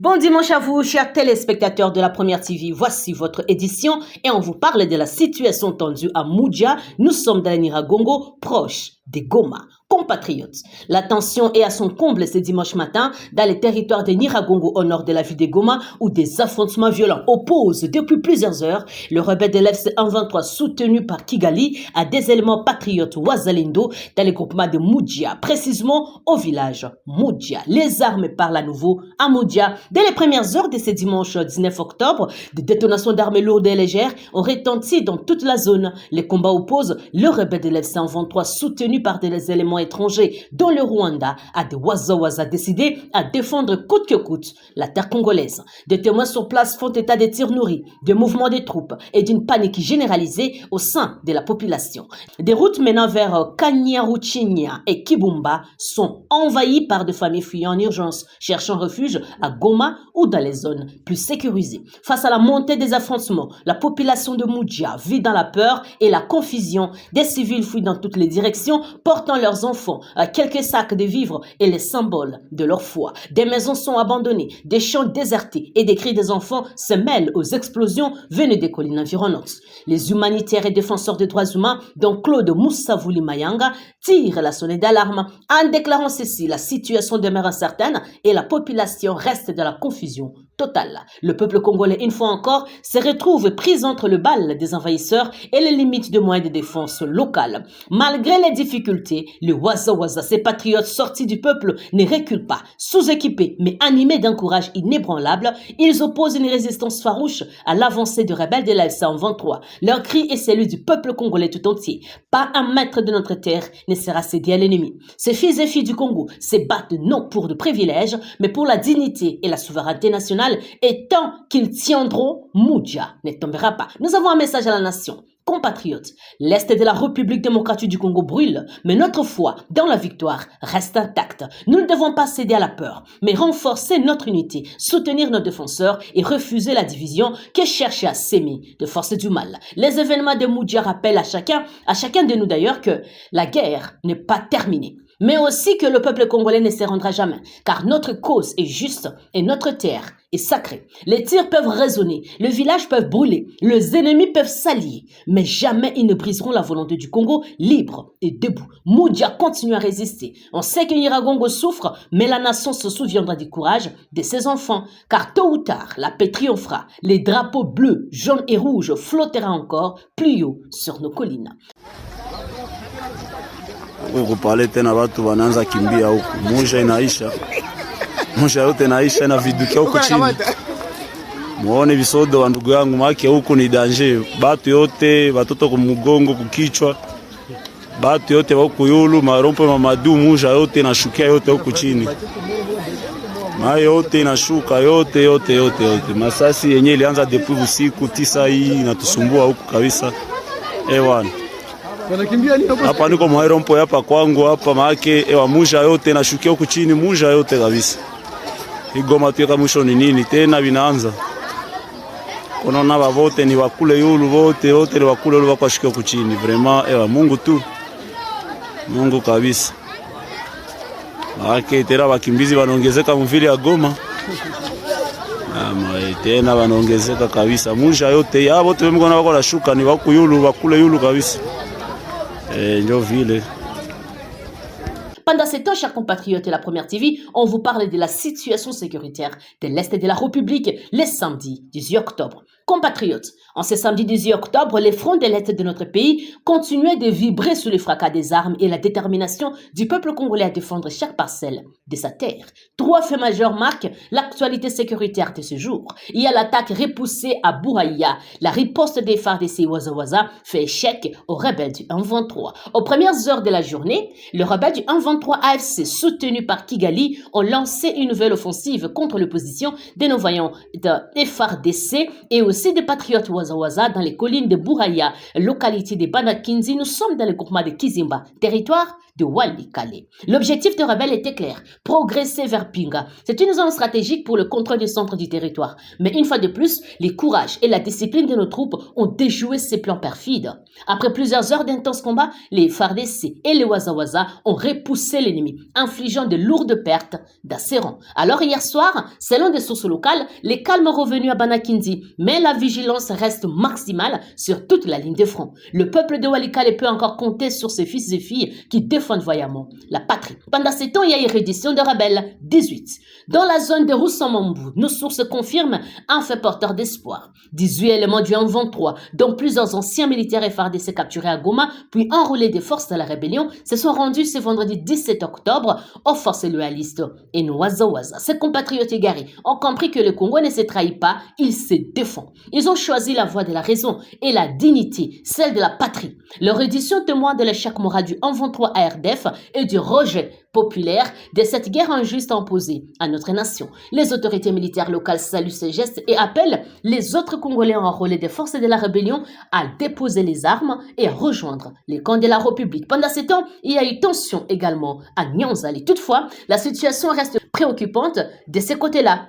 Bon dimanche à vous, chers téléspectateurs de la Première TV. Voici votre édition et on vous parle de la situation tendue à Moudia. Nous sommes dans Nyiragongo, proche de Goma. Compatriotes, la tension est à son comble ce dimanche matin dans les territoires de Nyiragongo au nord de la ville de Goma où des affrontements violents opposent depuis plusieurs heures le rebelle de l'FC-123 soutenu par Kigali à des éléments patriotes Wazalendo dans le groupement de Moudia, précisément au village Moudia. Les armes parlent à nouveau à Moudia. Dès les premières heures de ce dimanche 19 octobre, des détonations d'armes lourdes et légères ont retenti dans toute la zone. Les combats opposent le rebelle de l'FC-123 soutenu par des éléments étrangers dont le Rwanda a de Waza décidé à défendre coûte que coûte la terre congolaise. Des témoins sur place font état des tirs nourris, de mouvements des troupes et d'une panique généralisée au sein de la population. Des routes menant vers Kanyaruchinya et Kibumba sont envahies par des familles fuyant en urgence, cherchant refuge à Goma ou dans les zones plus sécurisées. Face à la montée des affrontements, la population de Moudia vit dans la peur et la confusion. Des civils fuient dans toutes les directions, portant leurs enfants, quelques sacs de vivres et les symboles de leur foi. Des maisons sont abandonnées, des champs désertés et des cris des enfants se mêlent aux explosions venues des collines environnantes. Les humanitaires et défenseurs des droits humains, dont Claude Moussavouli Mayanga, tirent la sonnette d'alarme en déclarant ceci: la situation demeure incertaine et la population reste dans la confusion totale. Le peuple congolais, une fois encore, se retrouve pris entre le bal des envahisseurs et les limites de moyens de défense locales. Malgré les difficultés, le Waza, ces patriotes sortis du peuple, ne reculent pas. Sous-équipés, mais animés d'un courage inébranlable, ils opposent une résistance farouche à l'avancée de rebelles de l'AFC-123. Leur cri est celui du peuple congolais tout entier. Pas un mètre de notre terre ne sera cédé à l'ennemi. Ces fils et filles du Congo se battent non pour de privilèges, mais pour la dignité et la souveraineté nationale, et tant qu'ils tiendront, Moudia ne tombera pas. Nous avons un message à la nation. Compatriotes, l'Est de la République démocratique du Congo brûle, mais notre foi dans la victoire reste intacte. Nous ne devons pas céder à la peur, mais renforcer notre unité, soutenir nos défenseurs et refuser la division que cherche à s'aimer de force du mal. Les événements de Moudia rappellent à chacun de nous d'ailleurs que la guerre n'est pas terminée, mais aussi que le peuple congolais ne se rendra jamais, car notre cause est juste et notre terre est sacrée. Les tirs peuvent résonner, les villages peuvent brûler, les ennemis peuvent s'allier, mais jamais ils ne briseront la volonté du Congo libre et debout. Moudia continue à résister. On sait que Nyiragongo souffre, mais la nation se souviendra du courage de ses enfants, car tôt ou tard, la paix triomphera. Les drapeaux bleus, jaunes et rouges flotteront encore plus haut sur nos collines. Kupale tena watu wanaanza kimbia huku, Mwisha inaisha, Mwisha yote inaisha, inavidukia huku chini. Muone visodo wa ndugu yangu, maki huku ni danger. Batu yote, watoto kumugongo, kukichwa, batu yote huku yulu, marompo mamadu, Mwisha yote inashukia yote huku chini. Mai yote inashuka yote. Masasi yenye ilianza depuis usiku 9 hii inatusumbua huku kabisa. Ewana. Hapa niko mwairompo hapa kwangu hapa maake ewa Mwisha yote nashukia huku chini, Mwisha yote kabisa. Igoma tuweka mwisho ni nini tena vinaanza. Konaona vote ni wakule yulu vote ni wakule yulu wako ashukia huku chini. Vraiment ewa Mungu tu. Mungu kabisa. Maake tena wakimbizi wanaongezeka mvili ya Goma. Tena wanaongezeka kabisa. Mwisha yote ya vote wemgona wako nashuka ni wakule yulu kabisa. Pendant ce temps, chers compatriotes de la Première TV, on vous parle de la situation sécuritaire de l'Est de la République le samedi 18 octobre. Compatriotes, en ce samedi 18 octobre, les fronts de l'Est de notre pays continuaient de vibrer sous le fracas des armes et la détermination du peuple congolais à défendre chaque parcelle de sa terre. 3 faits majeurs marquent l'actualité sécuritaire de ce jour. Il y a l'attaque repoussée à Bouraïa. La riposte des FARDC Waza fait échec aux rebelles du 123. Aux premières heures de la journée, le rebelle du 123 AFC, soutenu par Kigali, ont lancé une nouvelle offensive contre l'opposition de nos voyants de FARDC et aussi aussi des patriotes Wazawaza dans les collines de Bouraya, localité de Banakinzi. Nous sommes dans le groupement de Kizimba, territoire de Walikale. L'objectif de rebelles était clair, progresser vers Pinga. C'est une zone stratégique pour le contrôle du centre du territoire. Mais une fois de plus, les courages et la discipline de nos troupes ont déjoué ces plans perfides. Après plusieurs heures d'intenses combats, les FARDC et les Wazawaza ont repoussé l'ennemi, infligeant de lourdes pertes d'assez rangs. Alors hier soir, selon des sources locales, les calmes revenus à Banakinzi, mais la vigilance reste maximale sur toute la ligne de front. Le peuple de Walikale peut encore compter sur ses fils et filles qui défendent vaillamment la patrie. Pendant ce temps, il y a une reddition de rebelles 18. Dans la zone de Roussamambou, nos sources confirment un fait porteur d'espoir. 18 éléments du 1-23, dont plusieurs anciens militaires FARDC capturés à Goma, puis enrôlés des forces de la rébellion, se sont rendus ce vendredi 17 octobre aux forces loyalistes et nos Wazawaza. Ces compatriotes égarés ont compris que le Congo ne se trahit pas, il se défend. Ils ont choisi la voie de la raison et la dignité, celle de la patrie. Leur reddition témoigne de l'échec moral du 1-23 ARDF et du rejet populaire de cette guerre injuste imposée à notre nation. Les autorités militaires locales saluent ces gestes et appellent les autres Congolais enrôlés des forces de la rébellion à déposer les armes et à rejoindre les camps de la République. Pendant ce temps, il y a eu tension également à Nyanzali. Toutefois, la situation reste préoccupante de ce côté-là.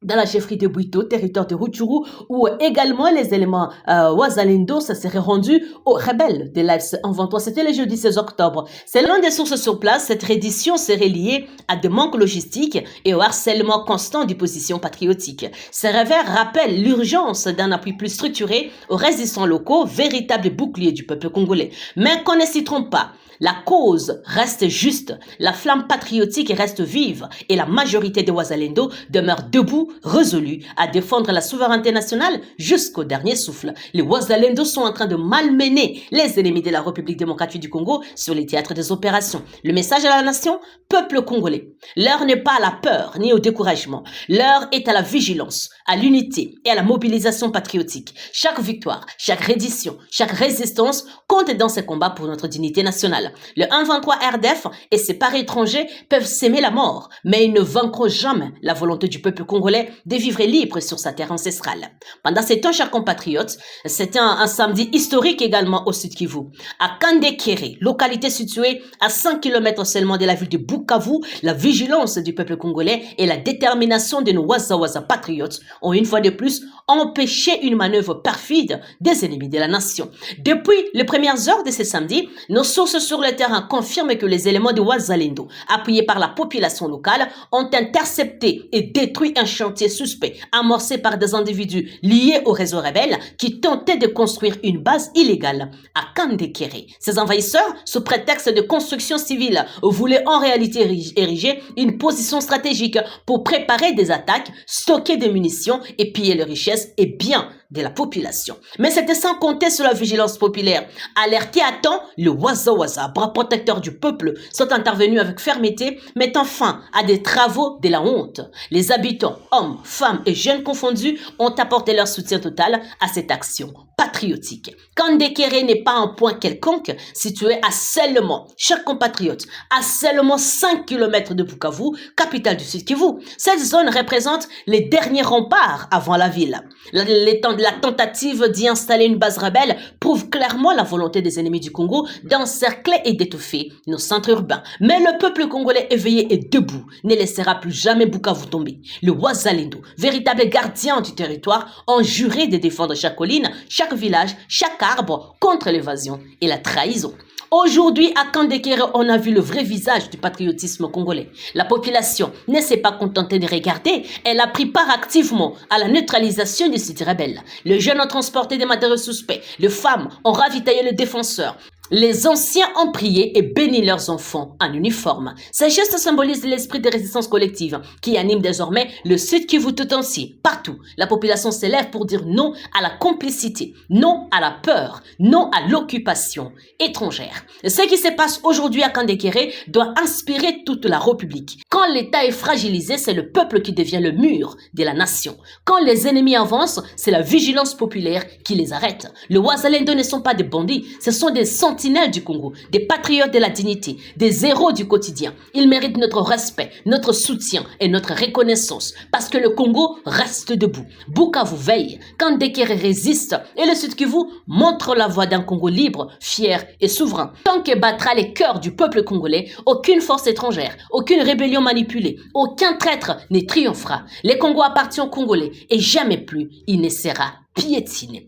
Dans la chefferie de Bouito, territoire de Rutshuru, où également les éléments Wazalendo se seraient rendus aux rebelles de l'AFC en 23. C'était le jeudi 16 octobre. Selon des sources sur place, cette reddition serait liée à des manques logistiques et au harcèlement constant des positions patriotiques. Ces revers rappellent l'urgence d'un appui plus structuré aux résistants locaux, véritables boucliers du peuple congolais. Mais qu'on ne s'y trompe pas. La cause reste juste, la flamme patriotique reste vive et la majorité des Wazalendo demeure debout, résolue à défendre la souveraineté nationale jusqu'au dernier souffle. Les Wazalendo sont en train de malmener les ennemis de la République démocratique du Congo sur les théâtres des opérations. Le message à la nation, peuple congolais. L'heure n'est pas à la peur ni au découragement. L'heure est à la vigilance, à l'unité et à la mobilisation patriotique. Chaque victoire, chaque reddition, chaque résistance compte dans ces combats pour notre dignité nationale. Le 1-23 RDF et ses paris étrangers peuvent s'aimer la mort, mais ils ne vaincront jamais la volonté du peuple congolais de vivre libre sur sa terre ancestrale. Pendant ces temps, chers compatriotes, c'était un samedi historique également au Sud Kivu. À Kandekere, localité située à 5 km seulement de la ville de Bukavu, la vigilance du peuple congolais et la détermination de nos Wazawaza patriotes ont une fois de plus empêché une manœuvre perfide des ennemis de la nation. Depuis les premières heures de ce samedi, nos sources sur le terrain confirment que les éléments de Wazalendo, appuyés par la population locale, ont intercepté et détruit un chantier suspect amorcé par des individus liés au réseau rebelle qui tentaient de construire une base illégale à Kandekere. Ces envahisseurs, sous prétexte de construction civile, voulaient en réalité ériger une position stratégique pour préparer des attaques, stocker des munitions et piller les richesses et biens de la population. Mais c'était sans compter sur la vigilance populaire. Alertés à temps, le Wazawaza, bras protecteur du peuple, sont intervenus avec fermeté, mettant fin à des travaux de la honte. Les habitants, hommes, femmes et jeunes confondus, ont apporté leur soutien total à cette action patriotique. Kandekere n'est pas un point quelconque situé à seulement, chers compatriotes, à seulement 5 km de Bukavu, capitale du Sud Kivu. Cette zone représente les derniers remparts avant la ville. La tentative d'y installer une base rebelle prouve clairement la volonté des ennemis du Congo d'encercler et d'étouffer nos centres urbains. Mais le peuple congolais éveillé et debout ne laissera plus jamais Bukavu tomber. Le Wazalendo, véritable gardien du territoire, ont juré de défendre chaque colline, chaque village, chaque arbre contre l'évasion et la trahison. Aujourd'hui, à Kandekere, on a vu le vrai visage du patriotisme congolais. La population ne s'est pas contentée de regarder, elle a pris part activement à la neutralisation des sites rebelles. Les jeunes ont transporté des matériaux suspects, les femmes ont ravitaillé les défenseurs. Les anciens ont prié et béni leurs enfants en uniforme. Ces gestes symbolisent l'esprit de résistance collective qui anime désormais le Sud Kivu tout entier. Partout, la population s'élève pour dire non à la complicité, non à la peur, non à l'occupation étrangère. Ce qui se passe aujourd'hui à Kandekere doit inspirer toute la République. Quand l'État est fragilisé, c'est le peuple qui devient le mur de la nation. Quand les ennemis avancent, c'est la vigilance populaire qui les arrête. Les Wazalendo ne sont pas des bandits, ce sont des centaines sentinelles du Congo, des patriotes de la dignité, des héros du quotidien. Ils méritent notre respect, notre soutien et notre reconnaissance parce que le Congo reste debout. Bukavu veille, Kandekere résiste et le Sud Kivu montre la voie d'un Congo libre, fier et souverain. Tant que battra les cœurs du peuple congolais, aucune force étrangère, aucune rébellion manipulée, aucun traître ne triomphera. Les Congo appartient aux Congolais et jamais plus il ne sera piétiné.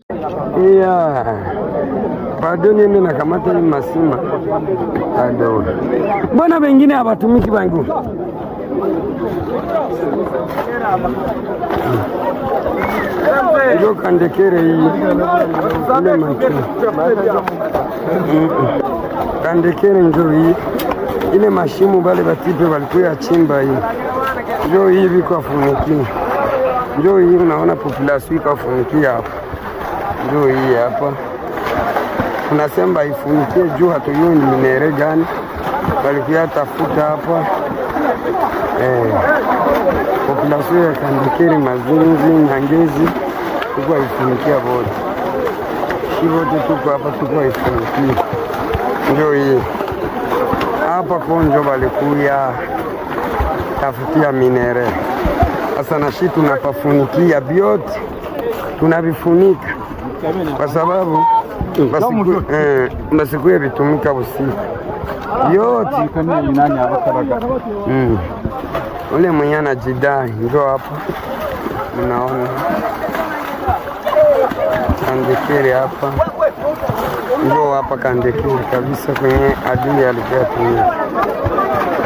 Pardon, mimi nakamata ni masima ado bwana, wengine hawatumiki bangu ndio Kandekere hii ile mashimo Kandekere ndio hii ile mashimo bale batipe walikuwa chimba hii ndio hivi kwa funiki ndio hii unaona population iko funikia hapa ndio hii hapa tunasema ifunikie juu hatujui ni minere gani walikuwa tafuta hapa population ya Kandekere Mazinzi Nyangezi tuko ifunikia wote wote tuko hapa tuko ifunikia ndio hii hapa konjo walikuwa tafutia minere sasa na shi tunapafunikia vyote tunavifunika kwa sababu masiku vitumika usiku yote ule mwenye anajidai ndio hapo unaona Kandekere hapa ndio hapa Kandekere kabisa kwenye adui alikuwa tumika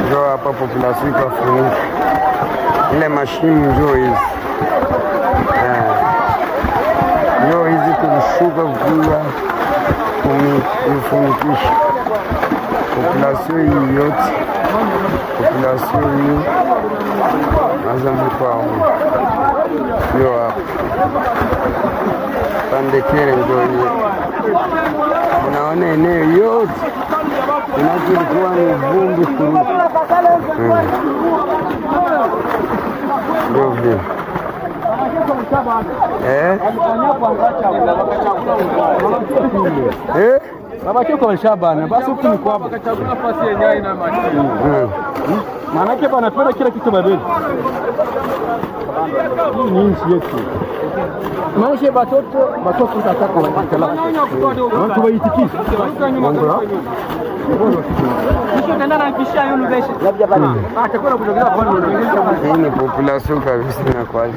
ndio hapa population ikafunika ile mashimo ndio hizi ndio hizi tulishuka kuja kufunikisha population hii yote population hii nazama kwao ndio hapa Kandekere ndio hii unaona eneo yote inakilikuwa ni vumbi kuru ndio vile baba choko walishabana basi huku ni kwamba kachagua nafasi yenyewe ina maana yake wanapenda kila kitu babeli. Hii ni nchi yetu. Maisha watoto tunataka wakala. Watu waitikise. Mungu. Hii ni population kabisa na kwa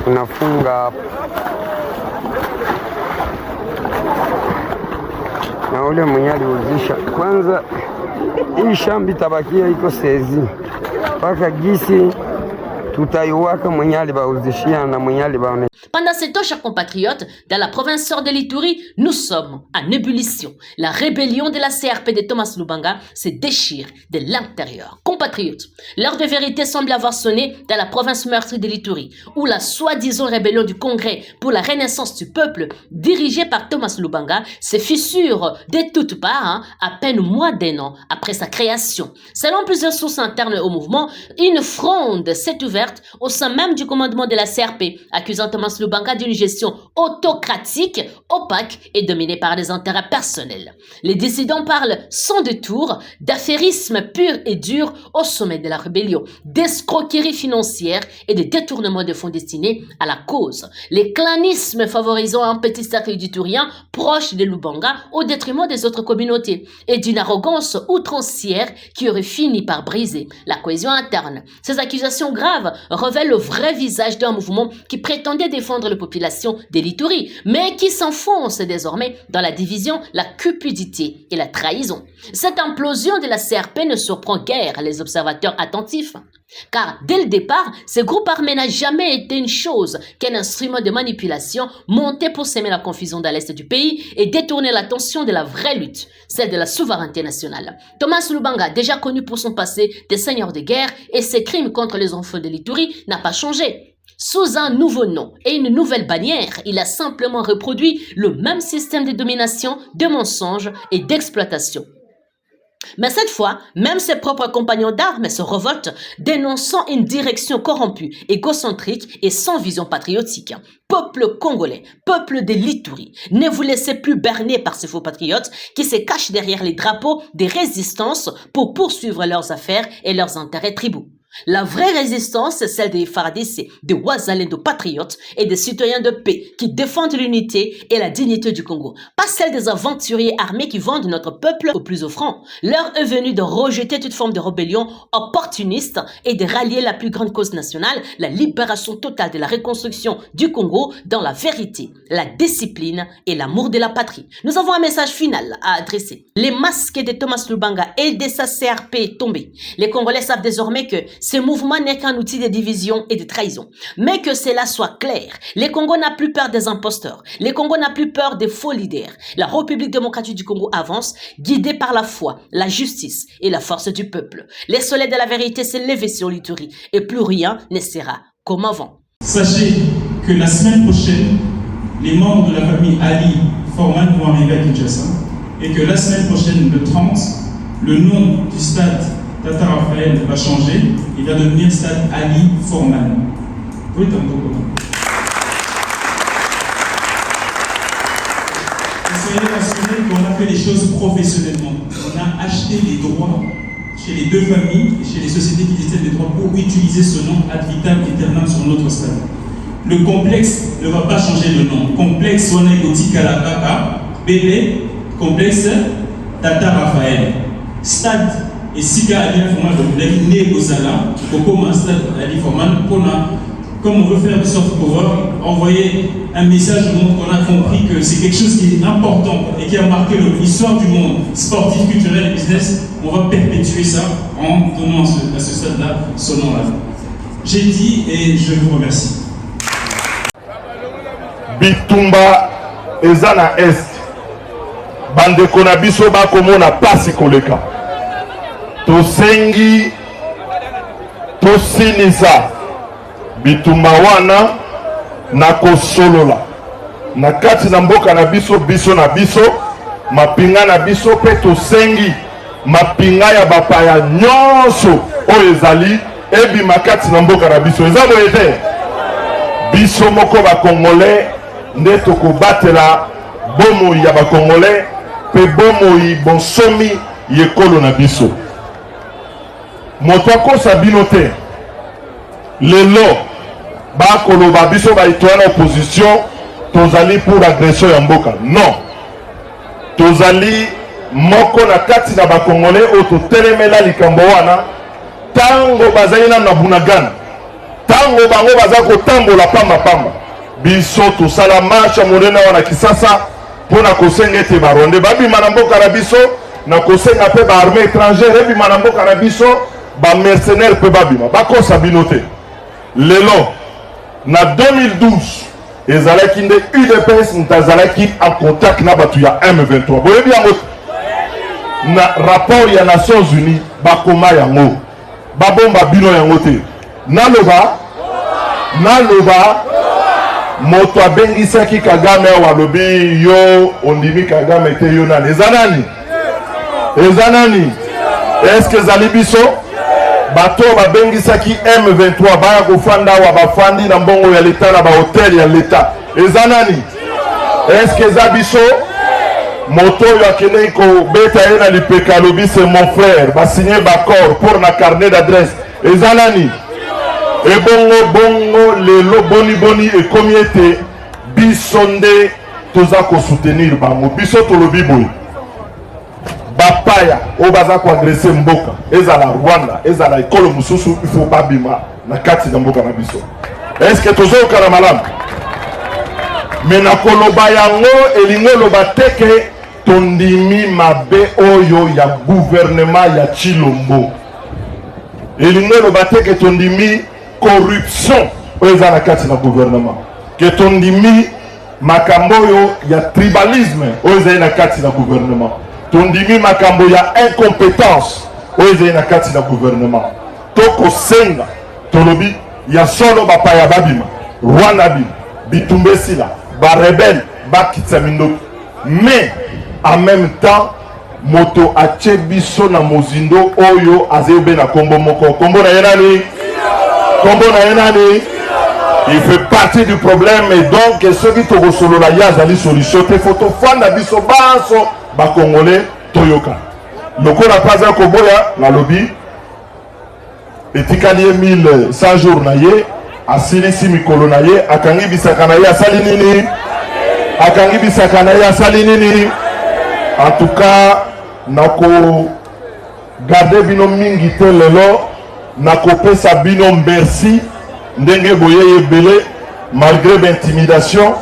tunafunga hapa na ule mwenye aliuzisha kwanza hii shambi tabakia iko sezi mpaka gisi tutaiwaka mwenye alibauzishia na mwenye alibaone. Pendant ces temps, chers compatriotes, dans la province nord de l'Ituri, nous sommes en ébullition. La rébellion de la CRP de Thomas Lubanga se déchire de l'intérieur. Compatriotes, l'heure de vérité semble avoir sonné dans la province meurtrie de l'Ituri, où la soi-disant rébellion du Congrès pour la renaissance du peuple, dirigée par Thomas Lubanga, se fissure de toutes parts, à peine moins d'un an après sa création. Selon plusieurs sources internes au mouvement, une fronde s'est ouverte au sein même du commandement de la CRP, accusant Thomas Lubanga d'une gestion autocratique, opaque et dominée par des intérêts personnels. Les dissidents parlent sans détour d'affairisme pur et dur au sommet de la rébellion, d'escroquerie financière et de détournement de fonds destinés à la cause. Les clanismes favorisant un petit cercle d'Iturien proche de Lubanga au détriment des autres communautés et d'une arrogance outrancière qui aurait fini par briser la cohésion interne. Ces accusations graves révèlent le vrai visage d'un mouvement qui prétendait défendre la population de l'Ituri, mais qui s'enfonce désormais dans la division, la cupidité et la trahison. Cette implosion de la CRP ne surprend guère les observateurs attentifs. Car dès le départ, ce groupe armé n'a jamais été une chose qu'un instrument de manipulation monté pour semer la confusion dans l'est du pays et détourner l'attention de la vraie lutte, celle de la souveraineté nationale. Thomas Lubanga, déjà connu pour son passé de seigneur de guerre et ses crimes contre les enfants de l'Ituri, n'a pas changé. Sous un nouveau nom et une nouvelle bannière, il a simplement reproduit le même système de domination, de mensonges et d'exploitation. Mais cette fois, même ses propres compagnons d'armes se révoltent, dénonçant une direction corrompue, égocentrique et sans vision patriotique. Peuple congolais, peuple de l'Ituri, ne vous laissez plus berner par ces faux patriotes qui se cachent derrière les drapeaux des résistances pour poursuivre leurs affaires et leurs intérêts tribaux. La vraie résistance, c'est celle des Faradis, des Wazalendo patriotes et des citoyens de paix qui défendent l'unité et la dignité du Congo. Pas celle des aventuriers armés qui vendent notre peuple au plus offrant. L'heure est venue de rejeter toute forme de rébellion opportuniste et de rallier la plus grande cause nationale, la libération totale de la reconstruction du Congo dans la vérité, la discipline et l'amour de la patrie. Nous avons un message final à adresser. Les masques de Thomas Lubanga et de sa CRP est tombé. Les Congolais savent désormais que ce mouvement n'est qu'un outil de division et de trahison. Mais que cela soit clair, les Congo n'a plus peur des imposteurs. Les Congo n'a plus peur des faux leaders. La République démocratique du Congo avance, guidée par la foi, la justice et la force du peuple. Les soleils de la vérité s'est levé sur l'Ituri et plus rien ne sera comme avant. Sachez que la semaine prochaine, les membres de la famille Ali Forman vont arriver à Kinshasa et que la semaine prochaine, le 30, le nom du stade Tata Raphaël va changer, il va devenir stade Ali Forman. Oui, t'as un peu comment. Soyez rassurés qu'on a fait les choses professionnellement. On a acheté les droits chez les deux familles et chez les sociétés qui détiennent les droits pour utiliser ce nom ad vitam aeternam sur notre stade. Le complexe ne va pas changer de nom. Complexe Wanegoti Kalakaka, Bélé, complexe Tata Raphaël. Stade et Sika Ali Forman, donc né au Zala, Kokoma Stade Ali Forman, comme on veut faire de soft power, envoyer un message au monde qu'on a compris que c'est quelque chose qui est important et qui a marqué l'histoire du monde sportif, culturel et business. On va perpétuer ça en donnant à ce stade-là ce nom-là. J'ai dit et je vous remercie. Bitumba ezana est bande konabiso ba komona pasi koleka tosengi tosinisa bitumba wana na kosolola na kati na mboka na biso biso na biso mapinga na biso pe tosengi mapinga ya bapaya nyonso oyo ezali ebima kati na mboka na biso eza boye te biso moko bakongolais nde tokobatela bomoi ya bakongolais pe bomoi bonsomi yekolo na biso moto akosa bino te lelo bakoloba biso baitoana opposition tozali pour agression ya mboka non tozali moko na kati na bakongolais oyo totelemela likambo wana tango bazali nanu na bunagana tango bango baza kotambola pamba biso tosala marche monene wana Kisasa mpona kosenga ete baronde babima na mboka na biso na kosenga mpe baarmée étrangère ebima na mboka na biso bamercenaire mpe babima bakosa bino te lelo na 2012 ezalaki nde UDPS moto azalaki en contact na bato ya M23 boyebi yango na rapport ya Nations Unies bakoma yango babomba bino yango te naloba moto abengisaki Kagame walobi yo ondimi Kagame te yo nani eza nani est-ce que ezali biso bato babengisaki M23 baya kofanda wa bafandi na mbongo ya leta na bahotel ya leta eza nani est-ce que eza biso moto oyo akendeki kobeta ye na lipeka alobi c'est mon frère basigné baccord pour na carnet d'adresse eza nani bongo lelo boni ekomi ete biso nde toza kosoutenir bango biso tolobi boye bapaya oyo baza koagrese mboka ezala Rwanda ezala ekolo mosusu ifo babima na kati na mboka na biso est-ce que tozokana malamu me na koloba yango elingi oloba teke tondimi mabe oyo ya gouvernement ya Chilombo elingi oloba teke tondimi corruption oyo eza na kati na gouvernement ke tondimi makambo oyo ya tribalisme oyo ezali na kati na gouvernement tondimi makambo ya incompétence oyo ezali na kati na gouvernement tokosenga tolobi ya solo bapaya babima Rwanda bima bitumba esila barebele bakitisa mindoki mais en même temps moto atie biso na mozindo oyo azebe na kombo moko. Kombo na yenani? Kombo na yenani? Il fait partie du problème et donc ceux qui togo solo la yazali solution te photo fanda biso baso ba congolais toyoka. Lokola paza koboya na lobby etikali 1100 jours na ye asilisi mikolo na ye akangi bisaka na ye asali nini? Akangi bisaka na ye asali nini? En tout cas nako garder bino mingi te lelo nako pesa bino merci ndenge boye ebele malgré l'intimidation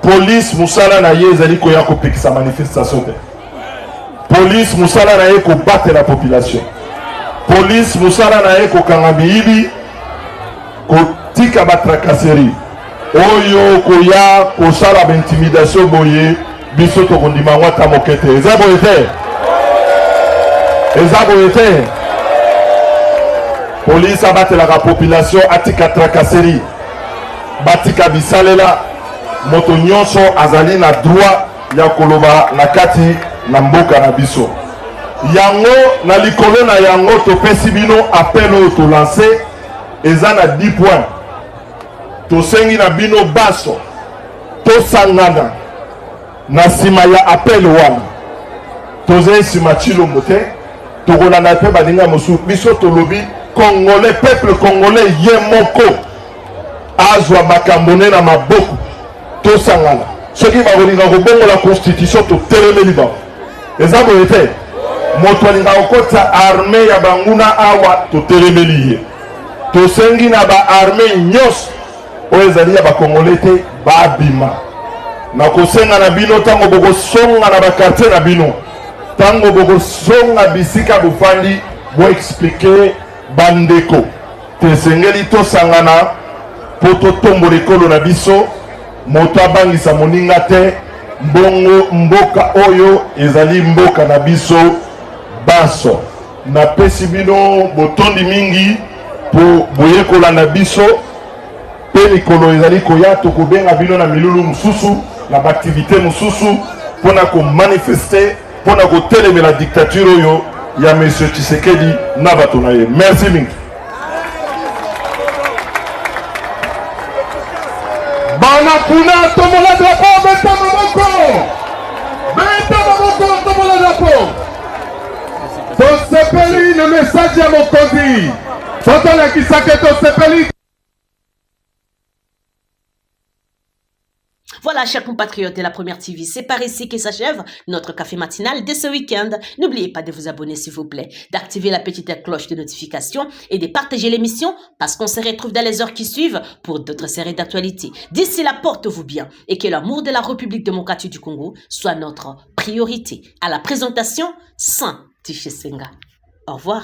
police musala na ye ezali koya kopekisa manifestation te. Police musala na ye ko battre la population. Police musala na ye ko kanga biyibi ko tika batracasserie oyo koya kosala intimidation boye biso tokondima ngwata mokete eza boye te. Eza boye te. Police abattre la population atika tracasserie batika bisalela moto nyonso azali na droit ya koloba na kati na mboka na biso yango na likolo na yango topesi bino appel oyo tolanse eza na 10 points tosengi na bino baso tosangana na nsima ya appel wana tozali nsima chilombo te tokolanda mpe baninga mosusu biso tolobi congolais peuple congolais ye moko azwa makambo ne na maboko tosangana soki bakolinga kobongola constitution totelemeli bango eza boye te moto alinga kokota arme ya banguna awa totelemeli ye tosengi na baarme nyonso oyo ezali ya bakongolais te babima na kosenga na bino ntango bokosonga na bakartier na bino ntango bokosonga bisika bofandi boexplike bandeko tesengeli tosangana po totombola ekolo na biso moto abangisa moninga te mbongo mboka oyo ezali mboka na biso baso napesi bino botondi mingi po boyekola na biso pe mikolo ezali koya tokobenga bino na milulu mosusu na baaktivité mosusu mpona komanifeste mpona kotelemela dictature oyo ya M. Tshisekedi na bato na ye. Merci mingi. Bana puna tomola drapeau beta maboko. Beta maboko tomola drapeau. Tosepeli le message ya mokonzi. Totola kisake tosepeli. Voilà, chers compatriotes de la Première TV, c'est par ici que s'achève notre café matinal de ce week-end. N'oubliez pas de vous abonner, s'il vous plaît, d'activer la petite cloche de notification et de partager l'émission parce qu'on se retrouve dans les heures qui suivent pour d'autres séries d'actualités. D'ici là, portez-vous bien et que l'amour de la République démocratique du Congo soit notre priorité. À la présentation, Saint Tichesenga. Au revoir.